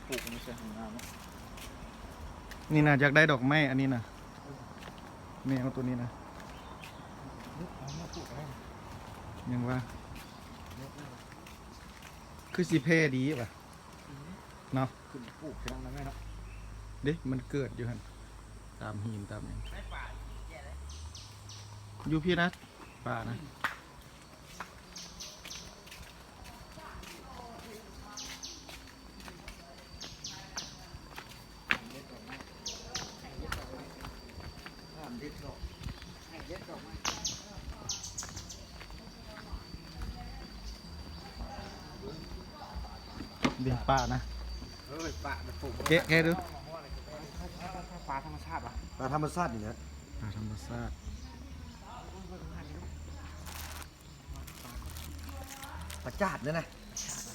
ปลูกไม่ใช่ของน้ำ นี่นะอยากได้ดอกไม้อันนี้นะแมวตัวนี้นะยังว่าคือสิเพดีป่ะเนาะ ขึ้นปลูกที่นั่นนะแม่เนาะ เด็มันเกิดอยู่หันตามหินตามอย่างอยู่พี่นะป่านะเดี๋ยวป่านะ ปะมันปลูก แกะดู ปลาธรรมชาติปะ ปลาธรรมชาตินี่แหละ ป่าธรรมชาติ ปลาจาดเนี่ยนะ